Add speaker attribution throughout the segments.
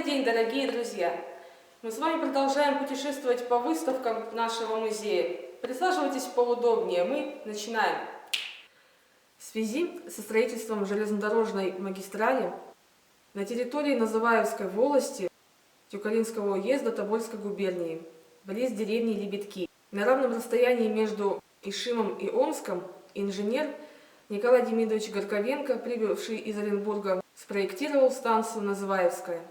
Speaker 1: Добрый день, дорогие друзья! Мы с вами продолжаем путешествовать по выставкам нашего музея. Присаживайтесь поудобнее, мы начинаем. В связи со строительством железнодорожной магистрали на территории Называевской волости Тюкалинского уезда Тобольской губернии, близ деревни Лебедки, на равном расстоянии между Ишимом и Омском, инженер Николай Демидович Горковенко, прибывший из Оренбурга, спроектировал станцию Называевская.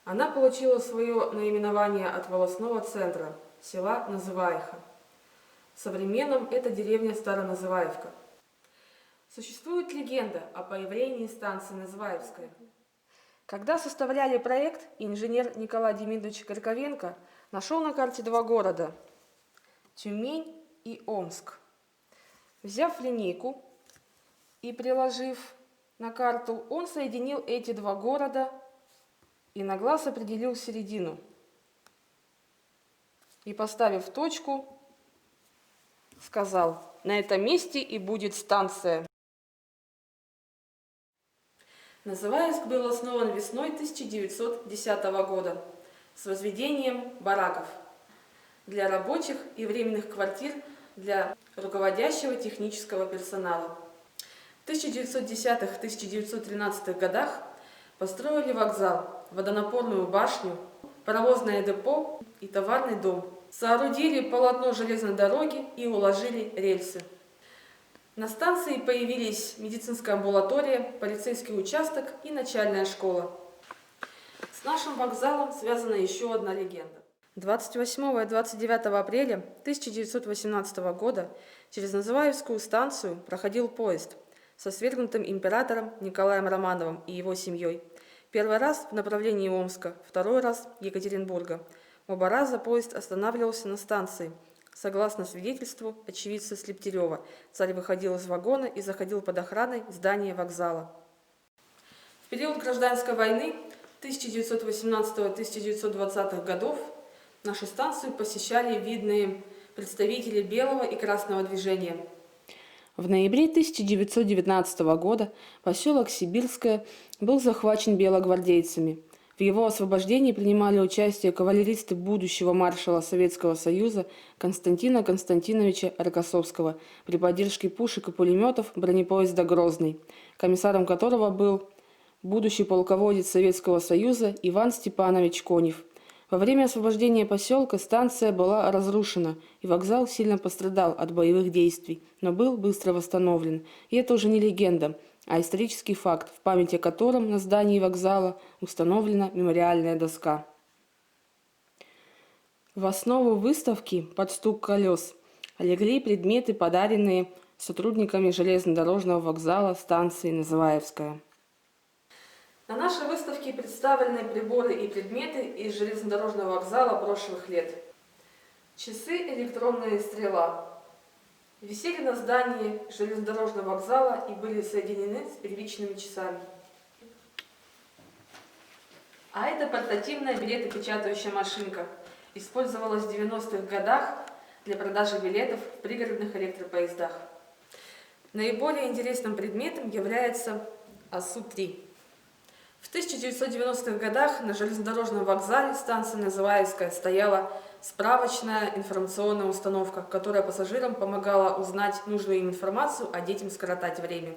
Speaker 1: Она получила свое наименование от волостного центра, села Называиха. В современном это деревня Староназываевка. Существует легенда о появлении станции Называевская. Когда составляли проект, инженер Николай Демидович Горковенко нашел на карте два города – Тюмень и Омск. Взяв линейку и приложив на карту, он соединил эти два города и на глаз определил середину. И, поставив точку, сказал: на этом месте и будет станция. Называевск был основан весной 1910 года с возведением бараков для рабочих и временных квартир для руководящего технического персонала. В 1910-1913 годах построили вокзал, водонапорную башню, паровозное депо и товарный дом. Соорудили полотно железной дороги и уложили рельсы. На станции появились медицинская амбулатория, полицейский участок и начальная школа. С нашим вокзалом связана еще одна легенда. 28 и 29 апреля 1918 года через Называевскую станцию проходил поезд со свергнутым императором Николаем Романовым и его семьей. Первый раз в направлении Омска, второй раз Екатеринбурга. Оба раза поезд останавливался на станции. Согласно свидетельству очевидца Слептерева, царь выходил из вагона и заходил под охраной здания вокзала. В период гражданской войны 1918-1920 годов нашу станцию посещали видные представители белого и красного движения. В ноябре 1919 года поселок Сибирское был захвачен белогвардейцами. В его освобождении принимали участие кавалеристы будущего маршала Советского Союза Константина Константиновича Рокоссовского при поддержке пушек и пулеметов бронепоезда «Грозный», комиссаром которого был будущий полководец Советского Союза Иван Степанович Конев. Во время освобождения поселка станция была разрушена, и вокзал сильно пострадал от боевых действий, но был быстро восстановлен. И это уже не легенда, а исторический факт, в память о котором на здании вокзала установлена мемориальная доска. В основу выставки под стук колес легли предметы, подаренные сотрудниками железнодорожного вокзала станции Называевская. На нашей выставке представлены приборы и предметы из железнодорожного вокзала прошлых лет. Часы «Электронная стрела» висели на здании железнодорожного вокзала и были соединены с первичными часами. А это портативная билетопечатающая машинка. Использовалась в 90-х годах для продажи билетов в пригородных электропоездах. Наиболее интересным предметом является АСУ-3. В 1990-х годах на железнодорожном вокзале станции Называевская стояла справочная информационная установка, которая пассажирам помогала узнать нужную им информацию, а детям скоротать время.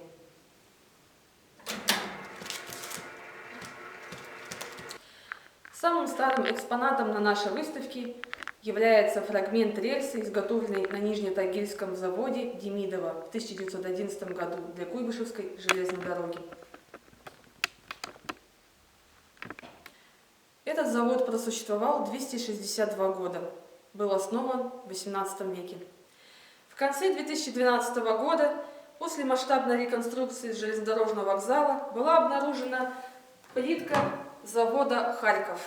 Speaker 1: Самым старым экспонатом на нашей выставке является фрагмент рельсы, изготовленный на Нижнетагильском заводе Демидова в 1911 году для Куйбышевской железной дороги. Этот завод просуществовал 262 года, был основан в XVIII веке. В конце 2012 года, после масштабной реконструкции железнодорожного вокзала, была обнаружена плитка завода «Харьков».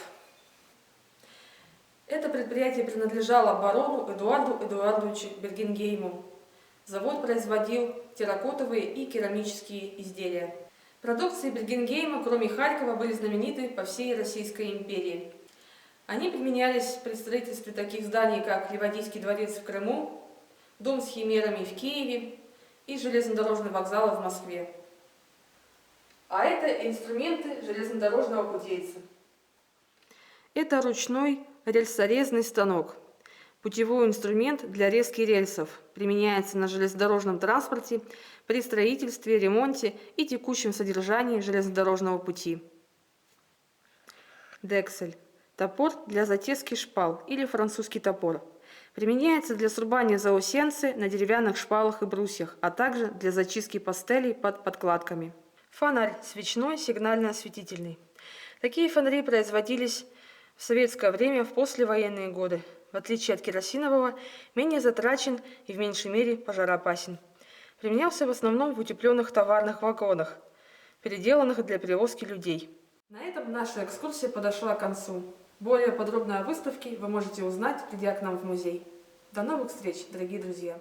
Speaker 1: Это предприятие принадлежало барону Эдуарду Эдуардовичу Бергенгейму. Завод производил терракотовые и керамические изделия. Продукции Бергенгейма, кроме Харькова, были знамениты по всей Российской империи. Они применялись при строительстве таких зданий, как Ливадийский дворец в Крыму, дом с химерами в Киеве и железнодорожный вокзал в Москве. А это инструменты железнодорожного путейца. Это ручной рельсорезный станок. Путевой инструмент для резки рельсов. Применяется на железнодорожном транспорте при строительстве, ремонте и текущем содержании железнодорожного пути. Дексель. Топор для затески шпал или французский топор. Применяется для срубания заусенцы на деревянных шпалах и брусьях, а также для зачистки пастелей под подкладками. Фонарь свечной, сигнально-осветительный. Такие фонари производились в советское время в послевоенные годы. В отличие от керосинового, менее затрачен и в меньшей мере пожароопасен. Применялся в основном в утепленных товарных вагонах, переделанных для перевозки людей. На этом наша экскурсия подошла к концу. Более подробно о выставке вы можете узнать, придя к нам в музей. До новых встреч, дорогие друзья!